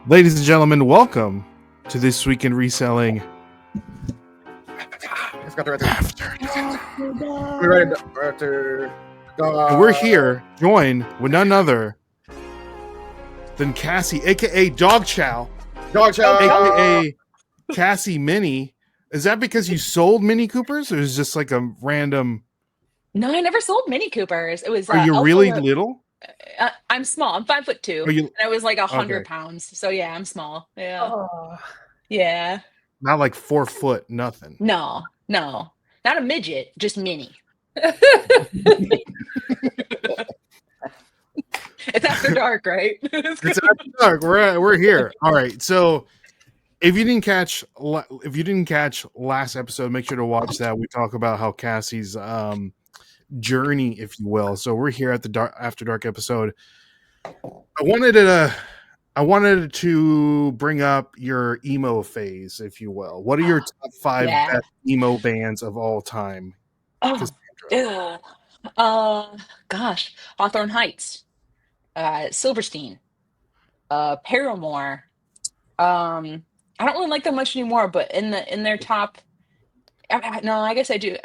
Ladies and gentlemen, welcome to This Week in Reselling. And we're here, joined with none other than Cassie, aka Dog Chow, aka Cassie Mini. Is that because you sold Mini Coopers, or is it just like a random? No, I never sold Mini Coopers. It was. Are you really little? I'm small. I'm 5'2", and I was like 100 pounds. So yeah, I'm small. Yeah. Oh. Yeah. Not like 4 foot, nothing. No, not a midget, just mini. It's after dark, right? It's after dark. We're here. All right. So if you didn't catch last episode, make sure to watch that. We talk about how Cassie's journey, if you will. So we're here at the after dark episode. I wanted to bring up your emo phase, if you will. What are your top 5 best emo bands of all time? Gosh, Hawthorne Heights, Silverstein, Paramore. I don't really like them much anymore, but in their top, no, I guess I do.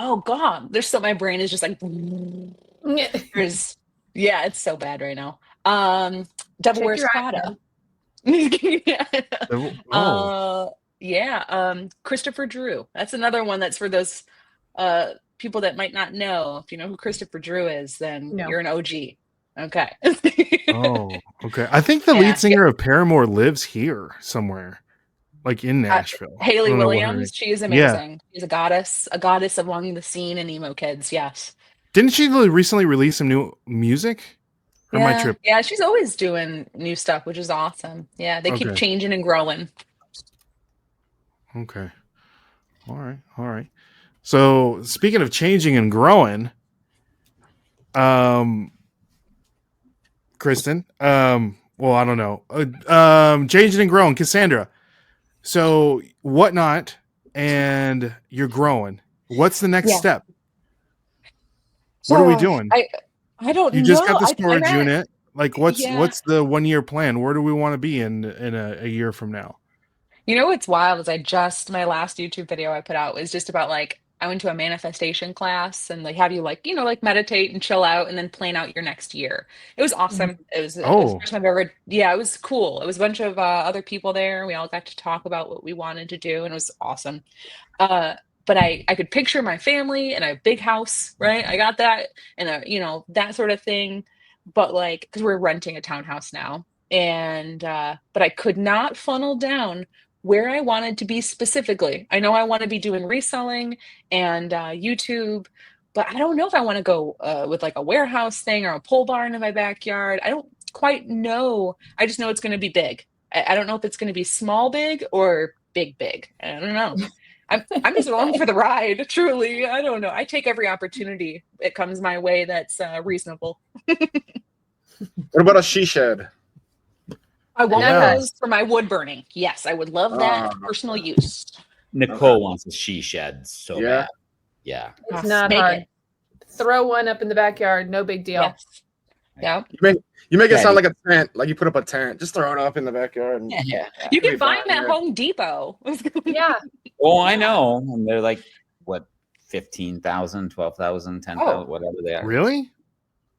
Oh God, there's so my brain is just like. It's so bad right now. Devil Wears Prada. Christopher Drew. That's another one that's for those people that might not know. If you know who Christopher Drew is, then you're an OG. Okay. Okay. I think the lead singer of Paramore lives here somewhere, like in Nashville. Hayley Williams. She is amazing. Yeah. She's a goddess among the scene and emo kids. Yes. Didn't she recently release some new music? Or my trip? Yeah, she's always doing new stuff, which is awesome. Yeah, they keep changing and growing. Okay. All right. So speaking of changing and growing, Kristen, well, I don't know. Changing and growing, Cassandra. So Whatnot, and you're growing. What's the next step? What are we doing? I don't know. You just got the storage unit. Like, what's the 1 year plan? Where do we want to be in a year from now? You know what's wild is my last YouTube video I put out was just about like I went to a manifestation class and they have you like meditate and chill out and then plan out your next year. It was awesome. It was the first time I've ever. Yeah, it was cool. It was a bunch of other people there. We all got to talk about what we wanted to do, and it was awesome. But I could picture my family in a big house, right? I got that and that sort of thing. But like, because we're renting a townhouse now, and but I could not funnel down where I wanted to be specifically. I know I want to be doing reselling and YouTube, but I don't know if I want to go with like a warehouse thing or a pole barn in my backyard. I don't quite know. I just know it's going to be big. I don't know if it's going to be small big or big. I don't know. I'm just along for the ride, truly. I don't know. I take every opportunity that comes my way that's reasonable. What about a she shed? I want those for my wood burning. Yes, I would love that for personal use. Nicole wants a she shed so bad. Yeah. It's not hard. Throw one up in the backyard. No big deal. Yes. Yeah. You make it sound like a tent, like you put up a tent. Just throw it up in the backyard. You can find them at Home Depot. Yeah. Oh, I know. And they're like, what, 15,000, 12,000, 10,000, whatever they are. Really?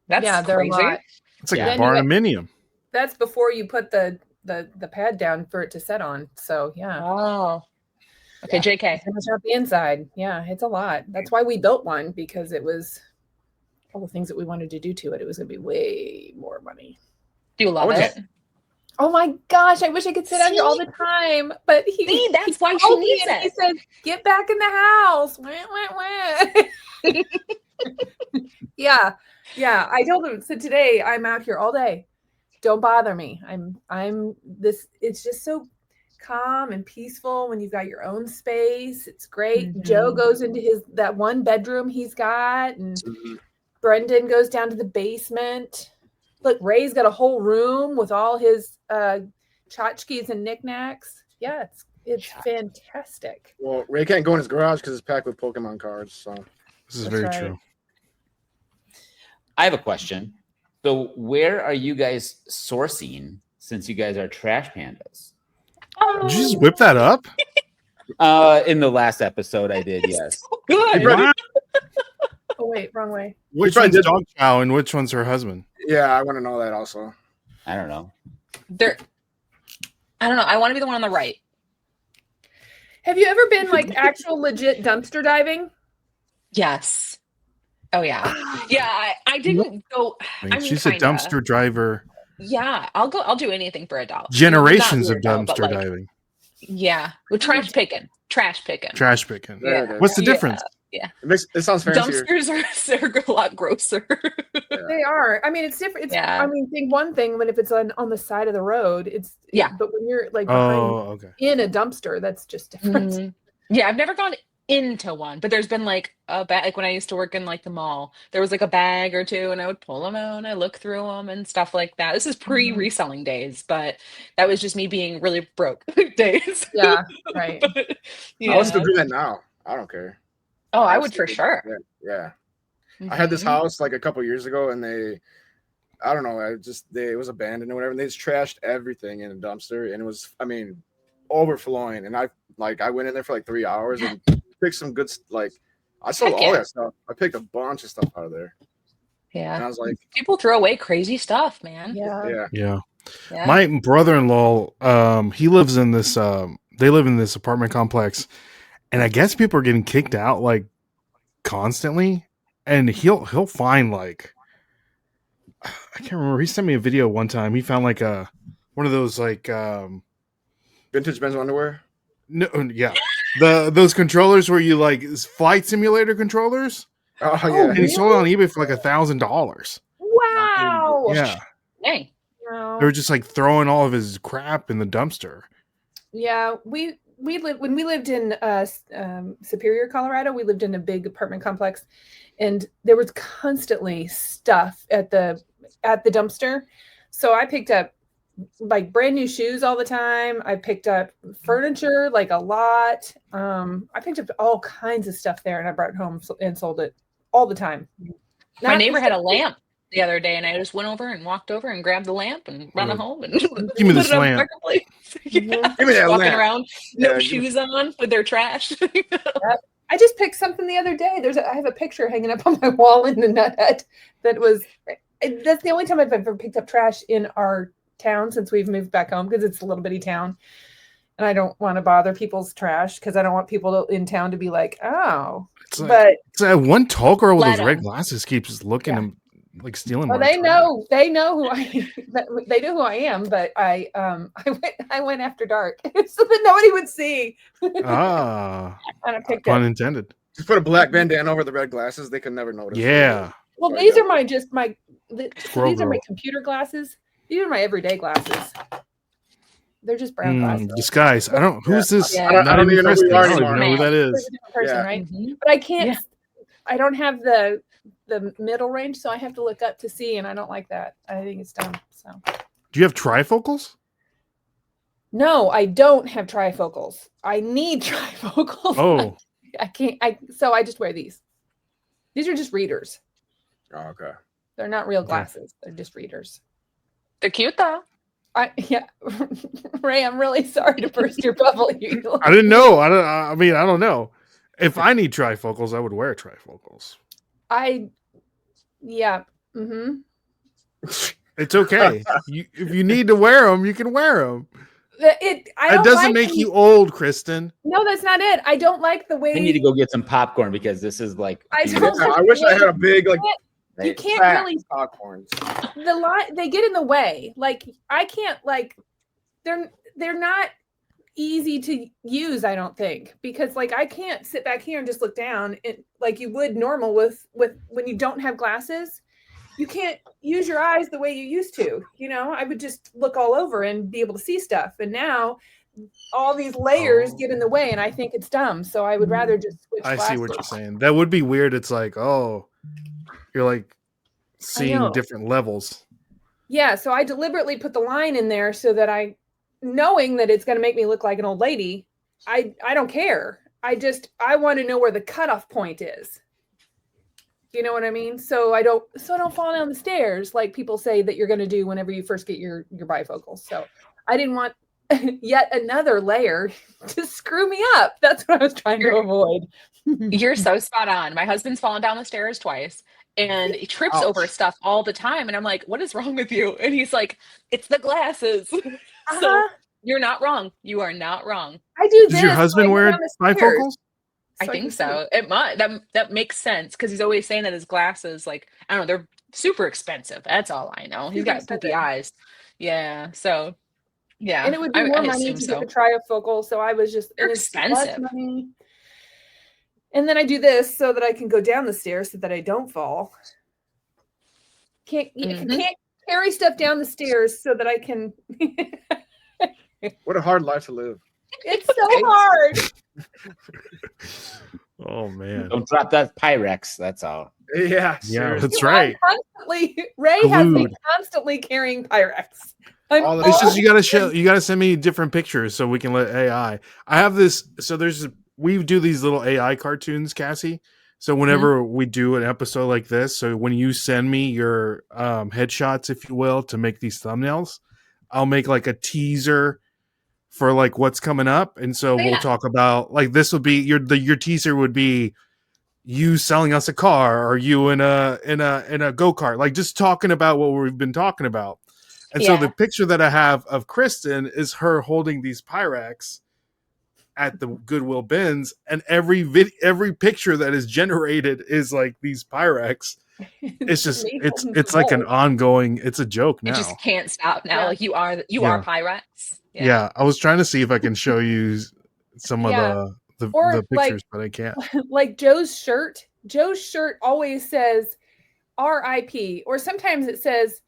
That's they're crazy. A lot. It's like a barnuminium. That's before you put the pad down for it to set on. So yeah. Oh. Okay, JK. Out the inside. Yeah, it's a lot. That's why we built one, because it was all the things that we wanted to do to it. It was going to be way more money. Do you love it? Oh my gosh, I wish I could sit out here all the time. But that's why she needs it. He said, "Get back in the house." Yeah. I told him, so today I'm out here all day. Don't bother me. I'm this. It's just so calm and peaceful when you've got your own space. It's great. Mm-hmm. Joe goes into that one bedroom he's got, and Brendan goes down to the basement. Look, Ray's got a whole room with all his tchotchkes and knickknacks. Yeah, it's fantastic. Well, Ray can't go in his garage because it's packed with Pokemon cards. So this is very true. I have a question. So where are you guys sourcing since you guys are trash pandas. Did you just whip that up? In the last episode, I did. Yes. So good. Wow. Oh wait, wrong way. Which probably one's did- dog chow and which one's her husband? Yeah, I want to know that also. I don't know. I don't know. I want to be the one on the right. Have you ever been like actual legit dumpster diving? Yes. Oh yeah. Yeah. I didn't go. I mean, She's a kinda. dumpster driver. Yeah, I'll go. I'll do anything for a dollar. Generations of Not weird, though, dumpster but, diving. Yeah, with trash picking. Trash picking. Trash picking. There it is. What's the difference? It sounds fancier. Dumpsters are a lot grosser. They are. I mean, it's different. It's, Yeah. I mean, think one thing when if it's on the side of the road, but when you're like behind in a dumpster, that's just different. Mhm. Yeah, I've never gone into one, but there's been like a bag. Like when I used to work in like the mall, there was like a bag or two, and I would pull them out and I look through them and stuff like that. This is pre-reselling days, but that was just me being really broke days. Yeah, right. But, I would still do that now. I don't care. Oh, I would for sure. Yeah. I had this Mhm. house like a couple years ago, and I don't know, it was abandoned or whatever, and they just trashed everything in a dumpster, and it was, I mean, overflowing. And I went in there for like 3 hours and picked some good, like, I sold all that stuff. I picked a bunch of stuff out of there. Yeah. And I was like, people throw away crazy stuff, man. Yeah. My brother-in-law, he lives in this. They live in this apartment complex, and I guess people are getting kicked out like constantly. And he'll find like, I can't remember. He sent me a video one time. He found like one of those like vintage men's underwear. No, yeah, those controllers where you like flight simulator controllers. Oh yeah, and he sold it on eBay for like $1,000. Wow. Yeah, Dang. No. they were just like throwing all of his crap in the dumpster. Yeah, when we lived in Superior, Colorado. We lived in a big apartment complex, and there was constantly stuff at the dumpster. So I picked up like brand new shoes all the time. I picked up furniture like a lot. I picked up all kinds of stuff there, and I brought it home and sold it all the time. My neighbor had a lamp the other day, and I just went over and walked over and grabbed the lamp and ran home and Give me this lamp. Give me that walking lamp. around, no shoes on with their trash. I just picked something the other day. I have a picture hanging up on my wall in the nut that's the only time I've ever picked up trash in our town since we've moved back home, because it's a little bitty town, and I don't want to bother people's trash because I don't want people in town to be like, oh. It's that one tall girl with those red glasses keeps looking and like stealing. Well, they know who they know who I am, but I went after dark so that nobody would see. And I picked pun up. intended. Just put a black bandana over the red glasses. They could never notice. Yeah. Well, these are these are my computer glasses. These are my everyday glasses. They're just brown glasses. Disguise. I don't. Who's this? Yeah. I don't even know who you are I don't even know who that There's is. a different person, Yeah. right? Mhm. But I can't. I don't have the middle range, so I have to look up to see, and I don't like that. I think it's dumb. So Do you have trifocals? no, I don't have trifocals. I need trifocals. Oh, I can't. So I just wear these. These are just readers. Oh, okay. They're not real glasses. They're just readers. They're cute though. Ray, I'm really sorry to burst your bubble. I didn't know. I mean, I don't know. If I need trifocals, I would wear trifocals. Yeah. Mm-hmm. It's okay. If you need to wear them, you can wear them. It doesn't make you old, Kristen. No, that's not it. I don't like the way. I need to go get some popcorn because this is like. I wish I had a big like. You can't fat really. popcorns. They get in the way. Like I can't like. They're not easy to use. I don't think, because like I can't sit back here and just look down like you would normal with when you don't have glasses. You can't use your eyes the way you used to. I would just look all over and be able to see stuff. And now all these layers get in the way, and I think it's dumb. So I would rather just switch I glasses. see what you're saying. That would be weird. It's like, oh, you're like seeing different levels. Yeah. So I deliberately put the line in there so that knowing that it's going to make me look like an old lady, I don't care. I want to know where the cutoff point is. You know what I mean? So I don't fall down the stairs like people say that you're going to do whenever you first get your bifocals. So I didn't want yet another layer to screw me up. That's what I was trying to avoid. You're so spot on. My husband's fallen down the stairs twice and he trips over Ouch. stuff all the time. And I'm like, what is wrong with you? And he's like, it's the glasses. So Uh-huh. you're not wrong. You are not wrong. I do this. Does your husband so I go wear down the stairs I bifocals? so I think can see. so. It might that makes sense because he's always saying that his glasses, like, I don't know, they're super expensive. That's all I know. He's Super got poopy expensive. eyes. Yeah. So yeah. And it would be I more money assume to so. get the trifocal. So I was just, They're and it's less expensive. money. And then I do this so that I can go down the stairs so that I don't fall. Can't carry stuff down the stairs so that I can. What a hard life to live. It's so hard. Oh man. Don't drop that Pyrex. That's all. Yeah, Yeah, seriously. that's right. Ray has me Glued. constantly carrying Pyrex. I'm All the It's time. just you gotta send me different pictures so we can let AI. I have this, so we do these little AI cartoons, Cassie. So whenever we do an episode like this, so when you send me your headshots, if you will, to make these thumbnails, I'll make like a teaser for like what's coming up. And so we'll talk about, like, this would be your teaser would be you selling us a car or you in a go-kart, like just talking about what we've been talking about. And so the picture that I have of Kristen is her holding these Pyrex at the Goodwill bins, and every picture that is generated is like these Pyrex. It's just it's like an ongoing. It's a joke now. It just can't stop now. Yeah. Like you are Pyrex. Yeah, I was trying to see if I can show you some of the pictures, but I can't. Like Joe's shirt. Joe's shirt always says RIP, or sometimes it says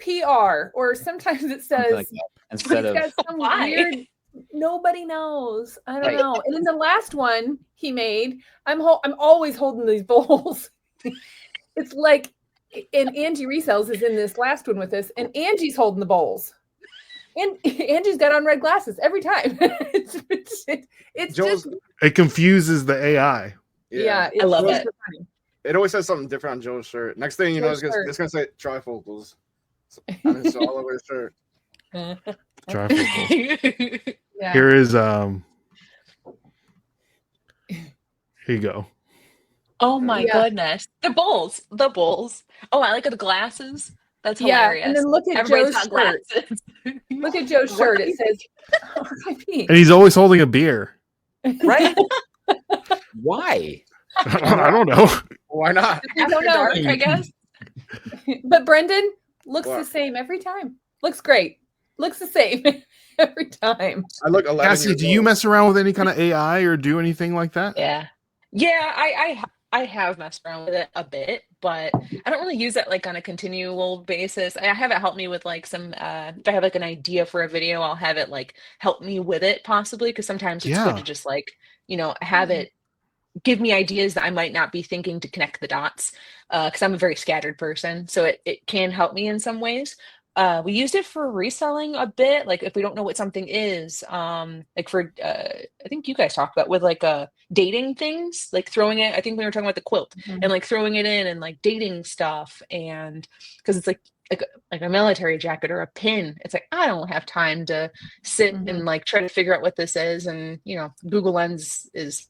PR, or sometimes it says Like that. Instead of some why? weird. Nobody knows. I don't Right. know. And then the last one he made, I'm always holding these bowls. It's like, and Angie Resells is in this last one with us, and Angie's holding the bowls. And Angie's got on red glasses every time. it's just It confuses the AI. yeah. I love it. Funny. It always says something different on Joe's shirt. Next thing you know, it's gonna say Trifocals. And it's all over his shirt. Trifocals. Yeah. Here is here you go. Oh my Yeah. goodness. The bowls. Oh, I like the glasses. That's hilarious. And then look at Everybody's Joe's got shirt. glasses. Look at Joe's shirt. It says RIP. And he's always holding a beer. right? Why? I don't know. Why not? I don't After dark, know. I guess. But Brendan looks What? the same every time. Looks great. Looks the same every time. I look 11 Cassie, years do you old. mess around with any kind of AI or do anything like that? Yeah. I have messed around with it a bit, but I don't really use it like on a continual basis. I have it help me with like some if I have like an idea for a video, I'll have it like help me with it possibly, because sometimes it's good to just like, have it give me ideas that I might not be thinking to connect the dots, because I'm a very scattered person, so it can help me in some ways. We used it for reselling a bit, like if we don't know what something is, like for I think you guys talked about with like dating things, like throwing it. I think we were talking about the quilt and like throwing it in and like dating stuff, and because it's like a military jacket or a pin, it's like I don't have time to sit and like try to figure out what this is, and Google Lens is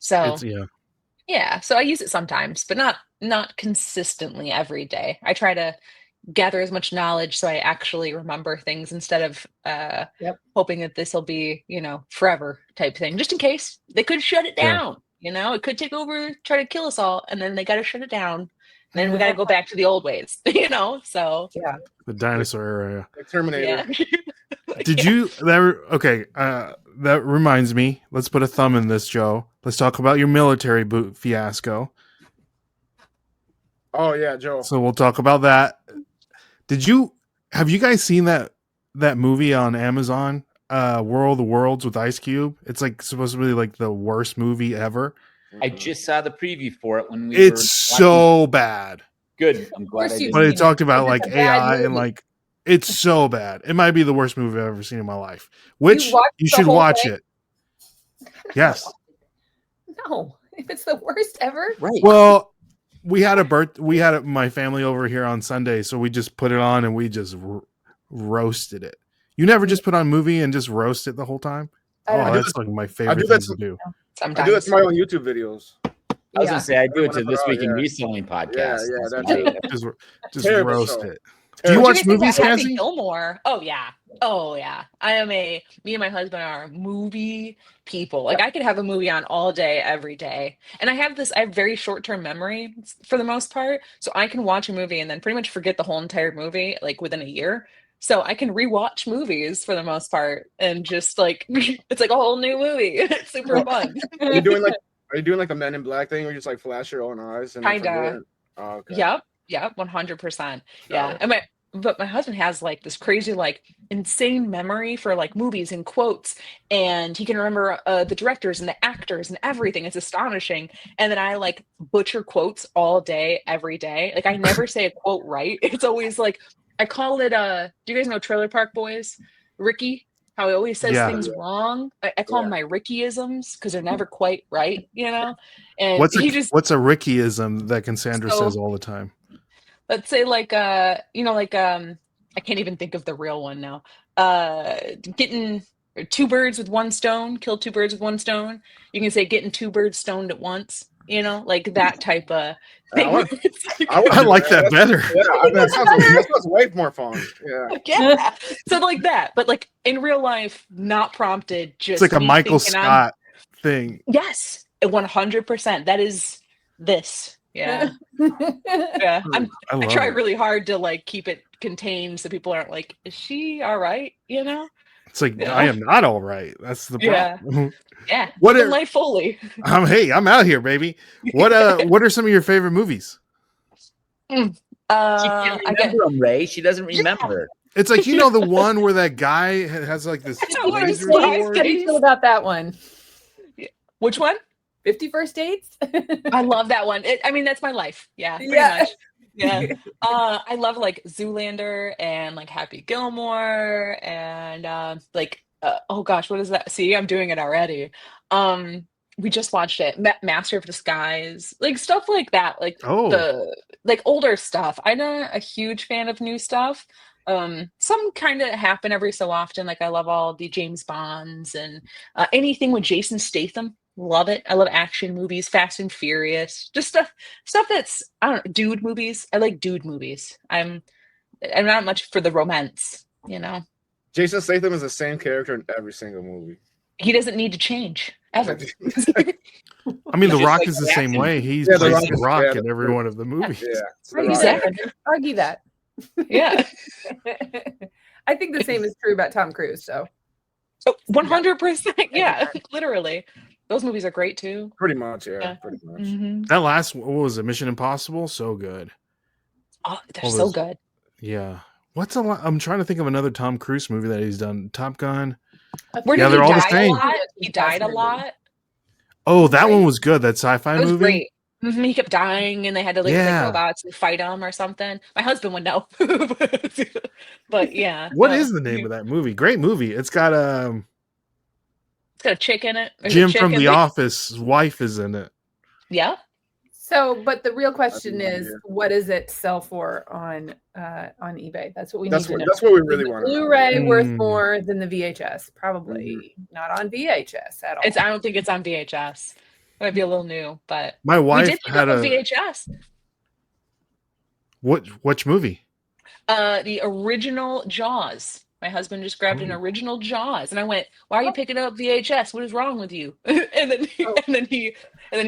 so so I use it sometimes, but not consistently every day. I try to gather as much knowledge so I actually remember things instead of hoping that this will be forever type thing, just in case they could shut it down. It could take over, try to kill us all, and then they got to shut it down, and then we got to go back to the old ways. So the dinosaur era. Like Terminator. Did you that reminds me, let's put a thumb in this, Joe. Let's talk about your military boot fiasco. Oh yeah, Joe. So we'll talk about that. Have you guys seen that movie on Amazon, War of the Worlds with Ice Cube? It's like supposed to be like the worst movie ever. I just saw the preview for it when we It's so bad. Good. I'm glad I you- did. But it talked about like It's a bad AI and movie. like it's so bad. It might be the worst movie I've ever seen in my life. Which watched you the should whole watch thing? it. Yes. No, if it's the worst ever. Right. Well, we had my family over here on Sunday, so we just put it on and we just roasted it. You never just put on a movie and just roast it the whole time? I That's like my favorite thing to do. Sometimes. I do that to my own YouTube videos. I was gonna say I do it to Whenever This I- Week in yeah. Reselling podcast. Yeah, That's that's what I it. do. Just Terrible roast show. it. Do you What watch do you guys movies, think about Happy Cassie? Gilmore? Oh yeah. Me and my husband are movie people. Like I could have a movie on all day, every day. And I have very short-term memory for the most part. So I can watch a movie and then pretty much forget the whole entire movie like within a year. So I can rewatch movies for the most part and just like it's like a whole new movie. It's super fun. Are you doing like the Men in Black thing where you just like flash your own eyes and then Kinda. forget it? Oh, okay. Yep, 100%. Got Yeah. it. But my husband has like this crazy, like insane memory for like movies and quotes, and he can remember the directors and the actors and everything. It's astonishing. And then I like butcher quotes all day, every day. Like I never say a quote right. It's always like I call it. Do you guys know Trailer Park Boys? Ricky, how he always says Yeah. things wrong. I call them my Rickyisms because they're never quite right, you know. And What's he just a Rickyism that Cassandra So- says all the time? let's say like I can't even think of the real one now. Getting two birds with one stone, kill two birds with one stone. You can say getting two birds stoned at once, you know, like that type of thing. I like that better. Yeah, I mean, that sounds way more fun. Yeah. Yeah. So like that, but like in real life, not prompted, just It's like a me Michael thinking Scott thing. Yes, 100%. That is this. Yeah. Yeah. I try it. really hard to like keep it contained so people aren't like, is she all right? You know? It's like Yeah. I am not all right. That's the Yeah. problem. Yeah. What Living are- life fully. I'm out here, baby. What are some of your favorite movies? She can't I get remember them, Ray. She doesn't remember. It's like the one where that guy has like this That's what I was laser saying. sword. How do you feel about that one? which one? 50 First Dates? I love that one. I mean, that's my life. Yeah. Pretty Yeah. much. Yeah. I love like Zoolander and like Happy Gilmore and oh gosh, what is that? See, I'm doing it already. We just watched it. Master of Disguise, like stuff like that, like Oh. the like older stuff. I'm not a huge fan of new stuff. Some kind of happen every so often. Like I love all the James Bonds and anything with Jason Statham. Love it. I love action movies, Fast and Furious, just stuff that's I don't know, dude movies. I like dude movies. I'm not much for the romance, you know. Jason Statham is the same character in every single movie. He doesn't need to change ever. I mean, The Just Rock like is the the same action. way. He's Yeah, The plays Rock The is- Rock yeah, in every one of the movies. Yeah. Argue Exactly. that. Argue that. Yeah. I think the same is true about Tom Cruise. So 100%. Yeah, literally. Those movies are great too. Pretty much, yeah. Yeah. Pretty much. Mhm. That last, what was it? Mission Impossible? So good. Oh, they're All so those- good. Yeah. I'm trying to think of another Tom Cruise movie that he's done. Top Gun. Where Yeah, did they're he all the die a same. lot? He died a lot. Oh, that Right. one was good. That sci-fi It was movie. great. He kept dying, and they had to like Yeah. robots and fight him or something. My husband would know, but yeah. What no. is the name of that movie? Great movie. It's got It's got a chick in it. There's a Jim chick from in The it. Office. Wife is in it. Yeah. but the real question no is, idea. what does it sell for on eBay? That's what we That's need to know. what we Is really the want to know. Blu-ray worth Mm. more than the VHS? Probably not on VHS at all. I don't think it's on VHS. It might be a little new, but My we wife did pick had up a a VHS. which movie? The original Jaws. My husband just grabbed an Oh. original Jaws, and I went, "Why are you picking up VHS? What is wrong with you?" and then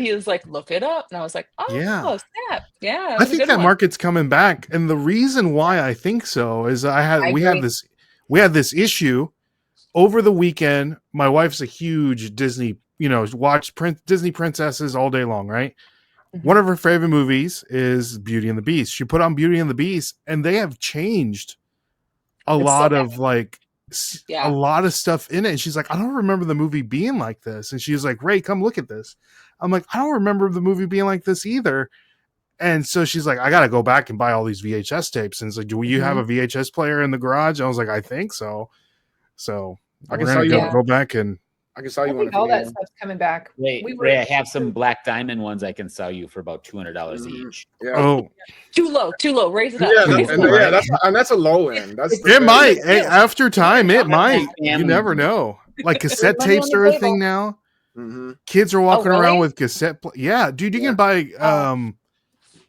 he was like, "Look it up," and I was like, "Oh, Yeah. snap! Yeah." I think that market's coming back, and the reason why I think so is we had this issue over the weekend. My wife's a huge Disney, watch Disney princesses all day long, right? Mhm. One of her favorite movies is Beauty and the Beast. She put on Beauty and the Beast, and they have changed a It's lot so of like Yeah. a lot of stuff in it. And she's like, I don't remember the movie being like this. And she's like, Ray, come look at this. I'm like, I don't remember the movie being like this either. And so she's like, I got to go back and buy all these VHS tapes. And it's like, do you have a VHS player in the garage? I was like, I think so. So I we're can gonna tell you- go back and I can sell you I one think if you all need that one. stuff's coming back. Ray, I have some black diamond ones I can sell you for about $200 each. Yeah. Oh, Too low. Raise it up. Yeah, Raise it up. Right. that's a low end. That's It's- the it thing. might. Hey, after time, it might. You Family. never know. Like cassette Money on tapes the are a table. thing now. Mm-hmm. Kids are walking really? around with yeah, dude, you can buy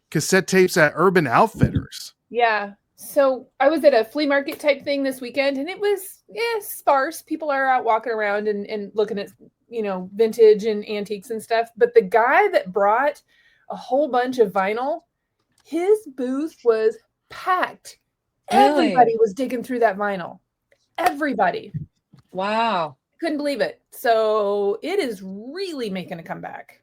cassette tapes at Urban Outfitters. Yeah. So I was at a flea market type thing this weekend, and it was sparse. People are out walking around and looking at vintage and antiques and stuff. But the guy that brought a whole bunch of vinyl, his booth was packed. Really? Everybody was digging through that vinyl. Everybody. Wow. Couldn't believe it. So it is really making a comeback.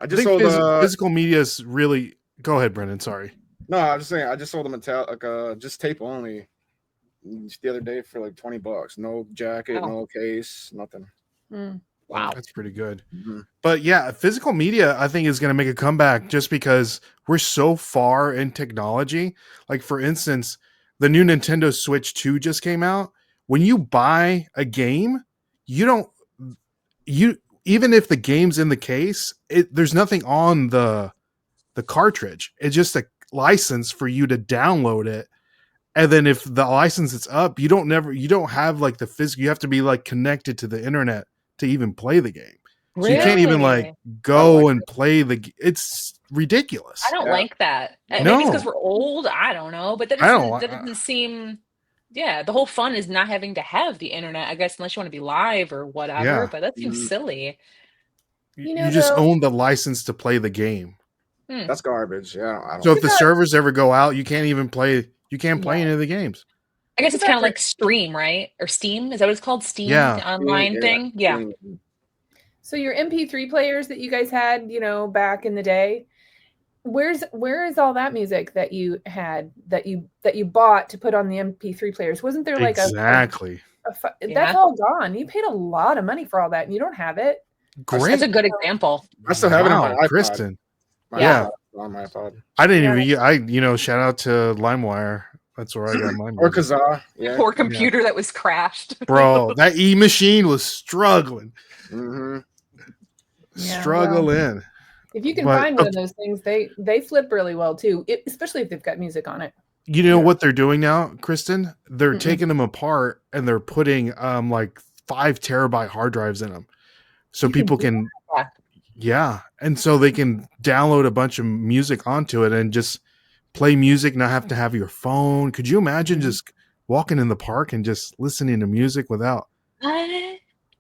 I I just think sold physical media is really. Go ahead, Brendan. Sorry. no, I was just saying I just sold a metallic just tape only the other day for like $20. No jacket, Oh. no case, nothing. Mm. Wow. That's pretty good. Mm-hmm. But yeah, physical media, I think, is going to make a comeback just because we're so far in technology. Like, for instance, the new Nintendo Switch 2 just came out. When you buy a game, even if the game's in the case, there's nothing on the cartridge. It's just a license for you to download it. And then if the license is up, you don't have like the physical, you have to be like connected to the internet to even play the game. So you can't even like go and play it's ridiculous. I don't like that. No. Maybe it's because we're old. I don't know. But that I don't doesn't, that doesn't seem. Yeah, the whole fun is not having to have the internet, I guess, unless you want to be live or whatever. Yeah. But that seems silly. You just own the license to play the game. That's garbage. Yeah. I don't So if the servers ever go out, you can't even play. You can't play any of the games. I guess it's kind of like Stream, right? Or Steam? Is that what it's called? Steam, the online thing? Yeah. So your MP3 players that you guys had, back in the day, where is all that music that you had that you bought to put on the MP3 players? Wasn't there like exactly? That's all gone. You paid a lot of money for all that, and you don't have it. Great. That's a good example. I still have it on my iPod. Kristen. Yeah. On my iPod. I didn't even. Shout out to LimeWire. That's where I got mine. Or Kazaa. Yeah. Poor computer that was crashed. Bro, that E-machine was struggling. Mm-hmm. Struggling. If you can find one of those things, they flip really well too, especially if they've got music on it. You know what they're doing now, Kristen? They're taking them apart and they're putting like 5 terabyte hard drives in them, so people can. Yeah, and so they can download a bunch of music onto it and just play music, not have to have your phone. Could you imagine just walking in the park and just listening to music without? What?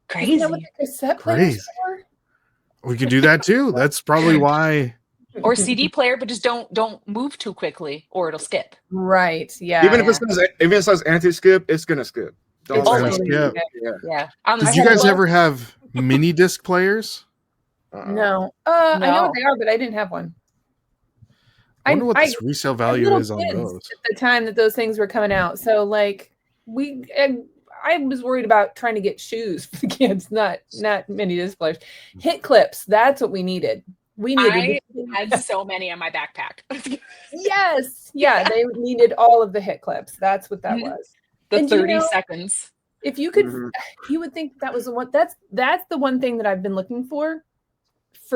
Crazy. Isn't that what the cassette players for? We could do that too. That's probably why. Or CD player, but just don't move too quickly or it'll skip. Right. Yeah. Even if it says anti-skip, it's gonna skip. It's gonna skip. Yeah. Did you guys ever have mini disc players? No. I know what they are, but I didn't have one. I wonder what this resale value is on those. At the time that those things were coming out. So like I was worried about trying to get shoes for the kids, not mini disc players. Hit clips. That's what we needed. I had so many on my backpack. Yes. Yeah. They needed all of the hit clips. That's what that was. The 30 seconds. If you could, you would think that was the one. That's the one thing that I've been looking for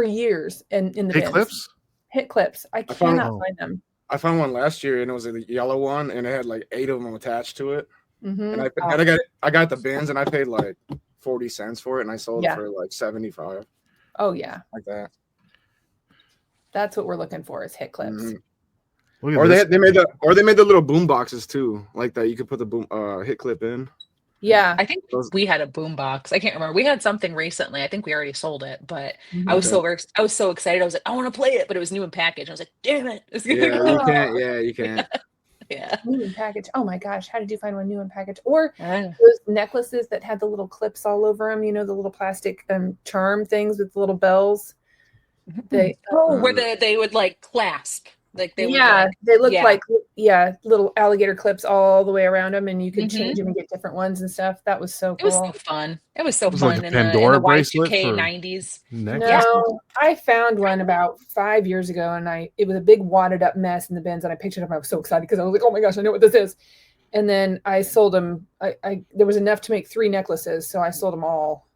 years in the hit bins. clips. Hit clips. I cannot find them. I found one last year, and it was a yellow one, and it had like 8 of them attached to it. Mm-hmm. And I got the bins, and I paid like 40 cents for it, and I sold it for like 75. Oh yeah, like that. That's what we're looking for is hit clips. Mm-hmm. Or they made the little boom boxes too, like that. You could put the hit clip in. Yeah, I think we had a boombox. I can't remember. We had something recently. I think we already sold it, but I was so excited. I was like, I want to play it, but it was new in package. I was like, damn it! You can't. Yeah, new in package. Oh my gosh, how did you find one new in package? Or those necklaces that had the little clips all over them. You know, the little plastic charm things with the little bells. Where they would like clasp. Like they they look like little alligator clips all the way around them, and you could change them and get different ones and stuff. That was so cool. It was so fun. It was so fun. Like a Pandora bracelet Y2K 90s. No, I found one about 5 years ago, and it was a big wadded up mess in the bins, and I picked it up. And I was so excited because I was like, oh my gosh, I know what this is. And then I sold them. There was enough to make 3 necklaces, so I sold them all.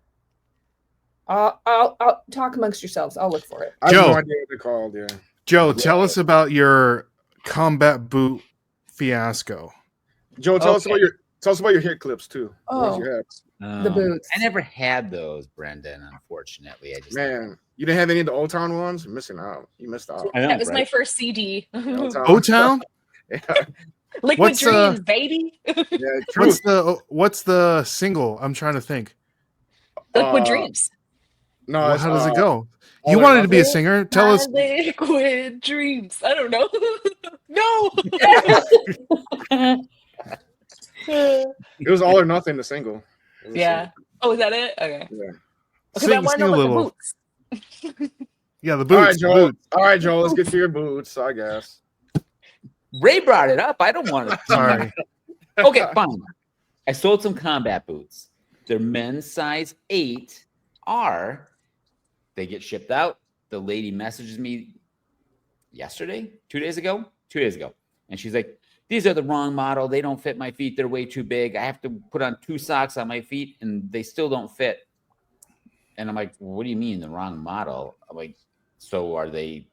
I'll talk amongst yourselves. I'll look for it. I have Joe. no idea what they're called. Yeah. Joe, tell us about your combat boot fiasco. Joe, tell us about your hit clips too. The ones you had. The boots. I never had those, Brendan. Unfortunately, I just Man, you didn't have any of the Old Town ones? You're missing out. You missed out. I know, That was my right? first CD. O-Town? Yeah. Liquid What's, Dreams, baby. Yeah, true. What's the single? I'm trying to think. Liquid Dreams. No, Well, it's, how does it go? All You or wanted to be a Nothing. singer? Tell us. Liquid Dreams. I don't know. No. It was All or Nothing, the single. It was a Yeah. Oh, is that it? Okay. single. Yeah. Because I want to Sing know a about little. the boots. Yeah, the All boots. right, the Joe. boots. All right, Joe. Let's get to your boots, I guess. Ray brought it up. I don't want to. Sorry. Okay, fine. I sold some combat boots. They're men's size 8R. They get shipped out. The lady messages me yesterday, 2 days ago, and she's like, "These are the wrong model. They don't fit my feet. They're way too big. I have to put on 2 socks on my feet, and they still don't fit." And I'm like, "What do you mean the wrong model?" I'm like, "So are they?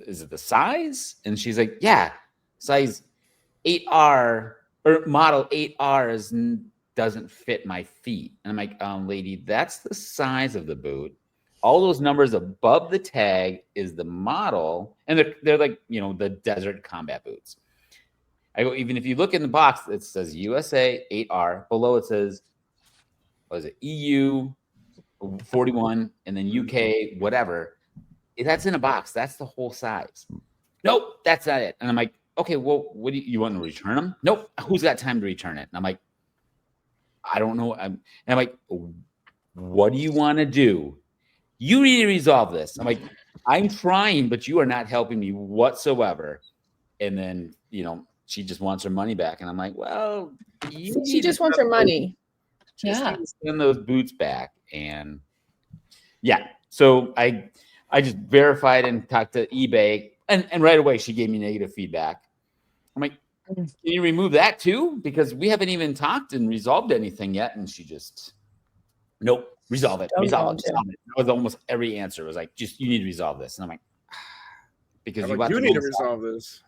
Is it the size?" And she's like, "Yeah, size 8R or model 8R doesn't fit my feet." And I'm like, "Lady, that's the size of the boot. All those numbers above the tag is the model, and they're like, you know, the desert combat boots." I go, even if you look in the box, it says USA 8R. Below it says, what is it, EU 41, and then UK whatever. That's in a box. That's the whole size. Nope, that's not it. And I'm like, okay, well, what do you want to return them? Nope. Who's got time to return it? And I'm like, I don't know. And I'm like, what do you want to do? You need to resolve this. I'm like, I'm trying, but you are not helping me whatsoever. And then, you know, she just wants her money back. And I'm like, well, She just wants her money. Yeah. Send those boots back. And yeah, so I just verified and talked to eBay. And right away, she gave me negative feedback. I'm like, can you remove that too? Because we haven't even talked and resolved anything yet. And she just, nope, resolve it. Resolve it. That was almost every answer. It was like, just, you need to resolve this. And I'm like, because you need to resolve this.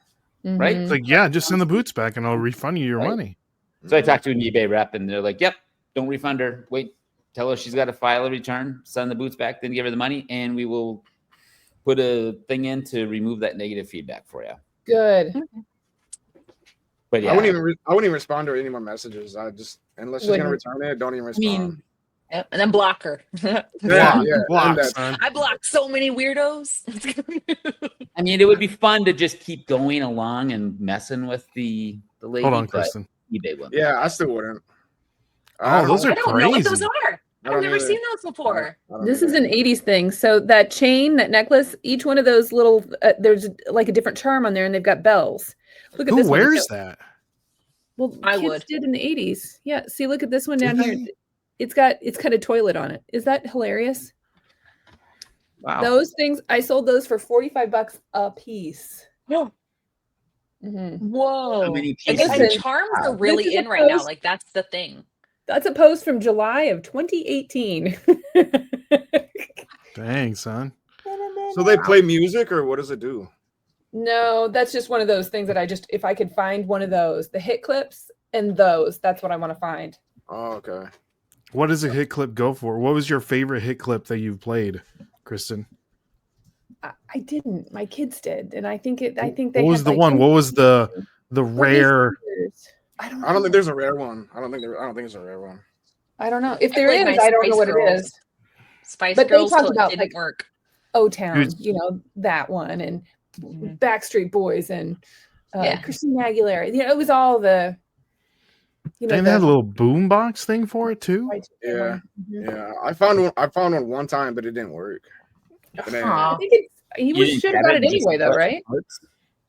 Right? It's like, yeah, just send the boots back and I'll refund you your money. So I talked to an eBay rep and they're like, yep, don't refund her. Wait, tell her she's got to file a return, send the boots back, then give her the money, and we will put a thing in to remove that negative feedback for you. Good. But yeah, I wouldn't even respond to any more messages. I just, unless she's gonna return it, don't even respond. Yep. And then block her. Block, and son. I blocked so many weirdos. I mean, it would be fun to just keep going along and messing with the lady. Hold on, but Kristen. eBay wouldn't. Yeah, I still wouldn't. Oh, those are I don't know what those crazy. are. I've never seen those before. This is an 80s thing. So that chain, that necklace, each one of those little, there's like a different charm on there and they've got bells. Look at Who this wears one. that? Well, I kids would. did in the 80s. Yeah. See, look at this one down Did here. they? It's got a toilet on it. Is that hilarious? Wow. Those things, I sold those for $45 a piece. No. Mm-hmm. Whoa. How many And pieces? charms are This really is a in right now. post- Like, that's the thing. That's a post from July of 2018. Dang, son. So they play music, or what does it do? No, that's just one of those things that if I could find one of those, the hit clips and those, that's what I want to find. Oh, okay. What does a hit clip go for? What was your favorite hit clip that you've played, Kristen? I didn't. My kids did, and I think they. What was the one? What was the rare? I don't I don't think there's a rare one. I don't think it's a rare one. I don't know if there played is. my I don't know Spice what it Girls. is. Spice But they Girls talked till about, it didn't like, work. O-Town, Dude. that one, and Mhm. Backstreet Boys, and Yeah. Christina Aguilera. It was all the. And they had a little boombox thing for it too. Yeah. Mhm. Yeah, I found one time, but it didn't work. But then- Aw. I think he You didn't should have get got it, it you just anyway, though, got it right? for parts?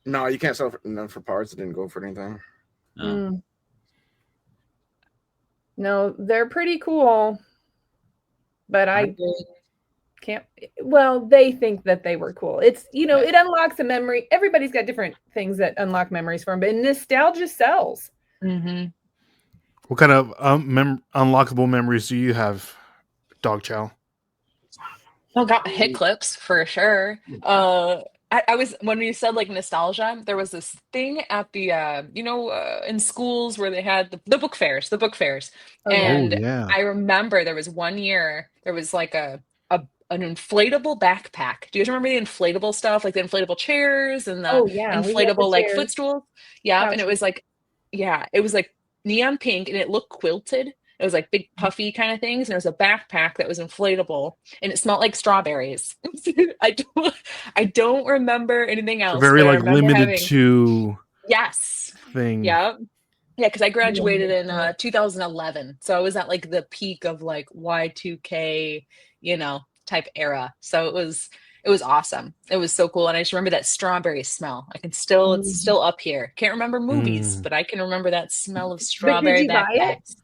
no, you can't sell none for parts. It didn't go for anything. Oh. Mm. No, they're pretty cool, but I can't. Well, they think that they were cool. It's it unlocks a memory. Everybody's got different things that unlock memories for them, but nostalgia sells. Mm-hmm. What kind of unlockable memories do you have, Dog Chow? Oh, got hit clips for sure. I was when you said like nostalgia, there was this thing at the in schools where they had the book fairs, Oh, yeah. Oh and yeah. I remember there was one year there was like an inflatable backpack. Do you guys remember the inflatable stuff, like the inflatable chairs and the Oh, yeah. We had the inflatable like chairs, footstools? Yeah, and it was couches. like, yeah, it was like neon pink and it looked quilted. It was like big puffy kind of things, and it was a backpack that was inflatable, and it smelled like strawberries. I don't remember anything It's a else, very but I like remember limited having to yes, thing. yeah, yeah, because I graduated Limited in to 2011, so I was at like the peak of like Y2K, type era. So it was awesome. It was so cool, and I just remember that strawberry smell. It's Mhm. still up here. Can't remember movies, Mm. but I can remember that smell of But did strawberry you buy it? backpacks.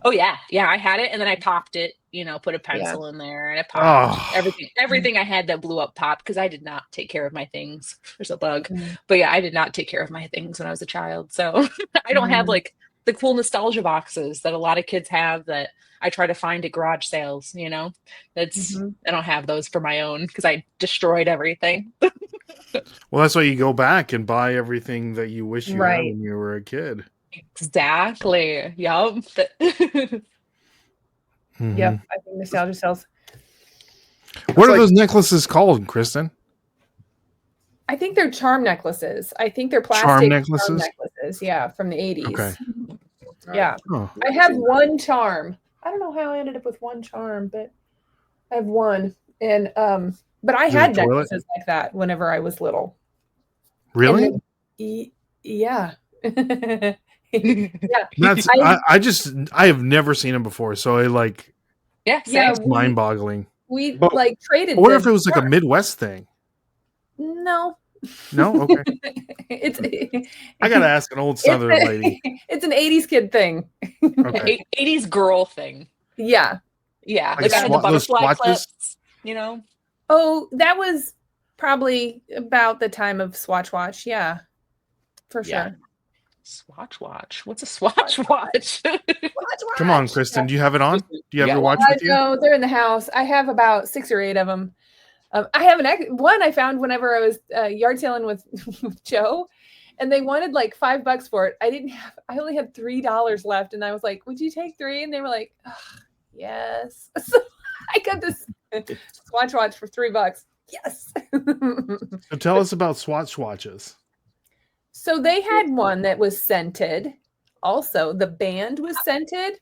Oh yeah, yeah, I had it and then I popped it, put a Yeah. pencil in there and it popped. Oh, Everything I had that blew up popped because I did not take care of my things. There's a bug. Mm. But yeah, I did not take care of my things when I was a child. So I don't have Mm. like the cool nostalgia boxes that a lot of kids have that I try to find at garage sales, That's Mhm. I don't have those for my own because I destroyed everything. well, that's why you go back and buy everything that you wish you had Right. when you were a kid. Exactly. Yup. Mhm. Yep. I think nostalgia sells. What are like- those necklaces called, Kristen? I think they're charm necklaces. I think they're plastic charm necklaces? necklaces. Yeah, from the 80s. Okay. Yeah. Oh, I have one charm. I don't know how I ended up with one charm, but I have one. And but I Is it had a toilet? necklaces like that whenever I was little. really? And yeah. Yeah. That's I have never seen them before, so I like Yeah, Yeah, same. mind-boggling. we But- like traded I wonder if the it was like a charm. Midwest thing. No. No, okay. It's I gotta ask an old Southern lady. It's an 80s kid thing. Okay. 80s girl thing. Yeah. Yeah, Like like I had the those butterfly swatches? clips. Oh, that was probably about the time of Swatch Watch. Yeah. For Yeah. sure. Swatch watch. What's a swatch watch? Come on, Kristen. Do you have it on? Do you have Yeah. your watch with you? No, they're in the house. I have about 6 or 8 of them. I have one I found whenever I was yard sailing with Joe, and they wanted like $5 for it. I only had $3 left, and I was like, "Would you take 3?" And they were like, "Yes." So I got this Swatch watch for $3. Yes. So tell us about Swatch watches. So they had one that was scented. Also, the band was scented.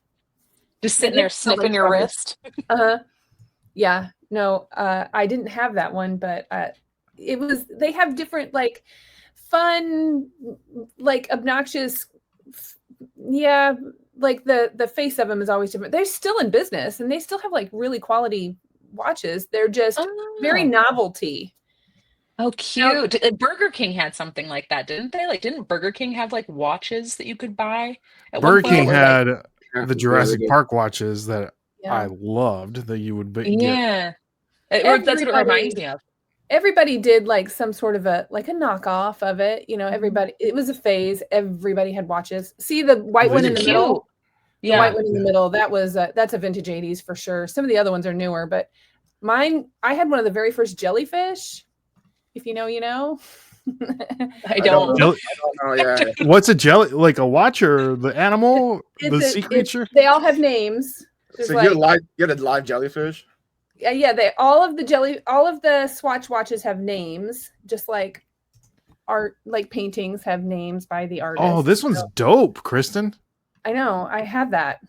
Just sitting there sniffing your wrist. Yeah. No, I didn't have that one, but they have different like fun, like obnoxious. Yeah. Like the face of them is always different. They're still in business and they still have like really quality watches. They're just very novelty. Oh, cute. Burger King had something like that, didn't they? Like, didn't Burger King have like watches that you could buy? At one Burger point? King Or, like- had the Jurassic Yeah, Park watches that Yeah. I loved that you would get. Yeah. That's what it Everybody- reminds me of. Everybody did like some sort of a knockoff of it. Everybody, it was a phase. Everybody had watches. See the white one in the Cute. middle? The Yeah. white one in the middle. That's a vintage 80s for sure. Some of the other ones are newer, but mine, I had one of the very first jellyfish. If you know, you know. I don't. Jelly- Oh yeah. What's a jelly? Like a watch or the animal? The sea creature? They all have names. There's So like, you had a live jellyfish. yeah, all of the Swatch watches have names, just like art, like paintings have names by the artist. Oh, this one's dope, Kristen. I know. I have that.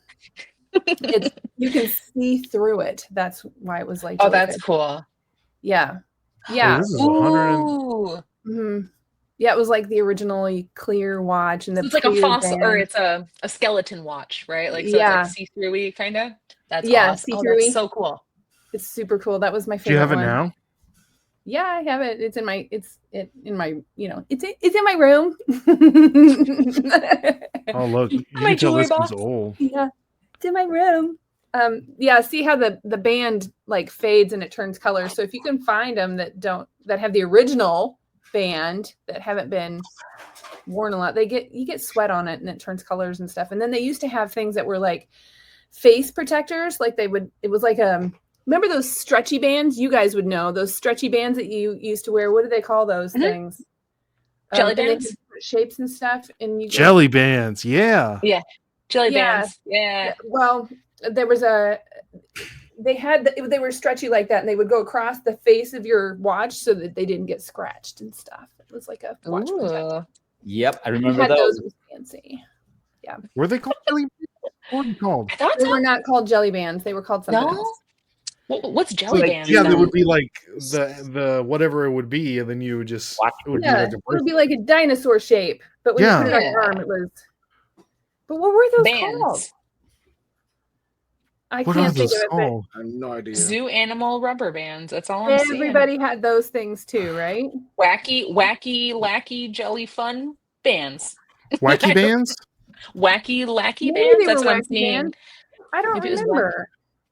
You can see through it. That's why it was like. Oh, that's jellyfish. cool. Yeah. Oh, Yeah. this is 100. Ooh. Mhm. Yeah, it was like the originally clear watch, and So the it's like a clear fossil, or band. it's a skeleton watch, right? Like, so Yeah. it's like see-through-y kind of. That's Yeah, awesome. Oh, see-through-y. that's so cool. It's super cool. That was my favorite. Do you have it one. now? Yeah, I have it. It's in my. It's in my. It's in my room. Oh, look. You My can tell jewelry this one's box. old. Yeah, it's in my room. Yeah. See how the band like fades and it turns color. So if you can find them that have the original band that haven't been worn a lot, you get sweat on it and it turns colors and stuff. And then they used to have things that were like face protectors, like it was like Remember those stretchy bands? You guys would know those stretchy bands that you used to wear. What do they call those things? Jelly and they bands? had shapes and stuff. And you Jelly bands, yeah. Yeah. Jelly Yeah. bands. Yeah. Well, there was they were stretchy like that, and they would go across the face of your watch so that they didn't get scratched and stuff. It was like a watch protector. Ooh. Yep, I We remember had those. those. Was fancy. Were they called jelly bands? What were they called? I thought They so. were not called jelly bands. They were called something No? else. What's jelly like, bands? Yeah, they then? would be like the whatever it would be, and then you would just it would Yeah, be it would be like a dinosaur shape, but when Yeah. you put it on your arm, it was. But what were those called? Bands. I what are can't think those of it. But called? I have no idea. Zoo animal rubber bands. That's all I'm saying. everybody had those things too, right? Wacky, lacky, jelly fun bands. Wacky bands? Wacky, lacky Maybe bands. they That's were what I'm wacky seeing. bands. I don't Maybe it was remember.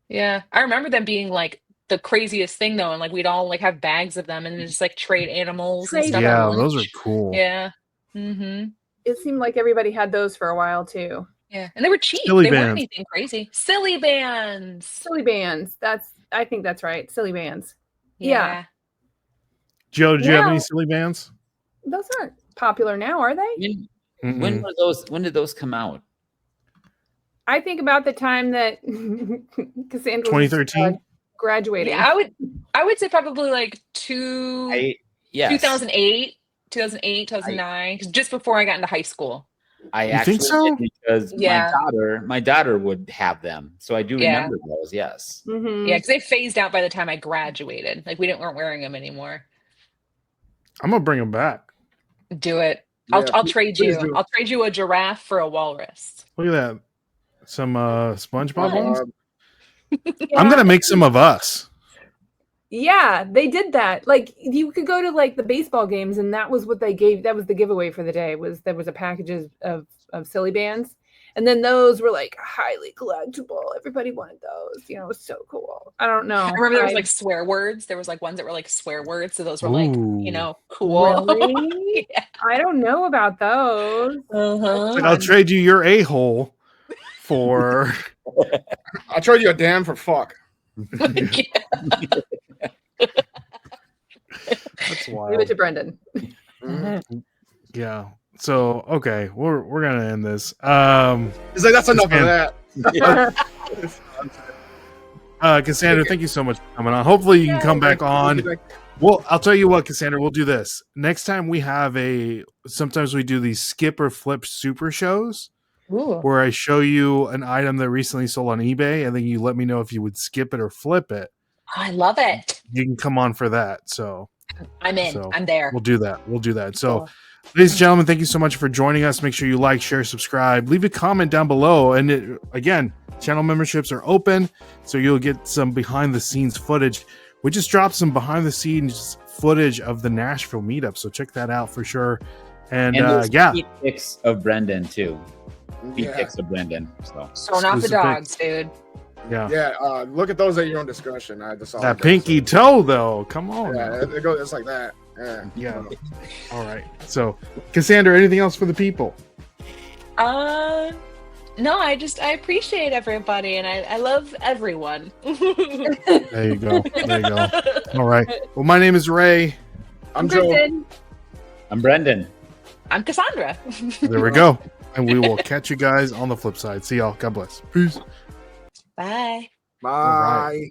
Yeah, I remember them being like the craziest thing though, and like we'd all like have bags of them and just like trade animals and Trade stuff. Yeah, at those are lunch. cool. Yeah. Mm-hmm. It seemed like everybody had those for a while too. Yeah, and they were cheap. Silly they weren't bands. anything crazy. Silly bands. Silly bands. I think that's right. Silly bands. Yeah. Joe, did you have Now- any silly bands? Those aren't popular now, are they? When Mm-mm. were those? When did those come out? I think about the time that Cassandra was 2013? graduating. Yeah, I would say probably like Yes, 2008, 2009, 'cause just before I got into high school. I You actually think so? did because Yeah. my daughter would have them, so I do Yeah. remember those. Yes. Mhm. Yeah, because they phased out by the time I graduated. Like weren't wearing them anymore. I'm gonna bring them back. Do it. Yeah, I'll trade please you. do. I'll trade you a giraffe for a walrus. Look at that. Some SpongeBob Fun. ones. Yeah. I'm gonna make some of us. Yeah, they did that. Like you could go to like the baseball games, and that was what they gave. That was the giveaway for the day. There was a package of silly bands, and then those were like highly collectible. Everybody wanted those. You know, it was so cool. I don't know. I remember there was like swear words. There was like ones that were like swear words. So those were like, Ooh. cool. Really? Yeah. I don't know about those. Uh-huh. Like, I'll trade you your a-hole for I'll trade you a damn for fuck. That's Give it wild. to Brendan. Mhm. Yeah. So okay, we're gonna end this. He's like, that's enough of Man. that. Cassandra, thank you so much for coming on. Hopefully you can come back on. Well, I'll tell you what, Cassandra, we'll do this. Next time we have sometimes we do these skip or flip super shows Ooh. where I show you an item that recently sold on eBay and then you let me know if you would skip it or flip it. I love it. You can come on for that. So I'm in. So, I'm there. we'll do that. So Cool. ladies and gentlemen, thank you so much for joining us. Make sure you like, share, subscribe, leave a comment down below. And again, channel memberships are open, so you'll get some behind the scenes footage. We just dropped some behind the scenes footage of the Nashville meetup, so check that out for sure. And there's yeah, feet pics of Brendan too. Feet Yeah. pics of Brendan. So Showing off the exclusive dogs, dude. yeah, Yeah, look at those at your own discretion. That's all I that gotta pinky say. toe though. Come on. Yeah, it goes. It's like that. Yeah. Yeah. All right. So, Cassandra, anything else for the people? No, I appreciate everybody and I love everyone. There you go. There you go. All right. Well, my name is Ray. I'm Joe. Kristen. I'm Brendan. I'm Cassandra. There we go. And we will catch you guys on the flip side. See y'all. God bless. Peace. Bye. Bye.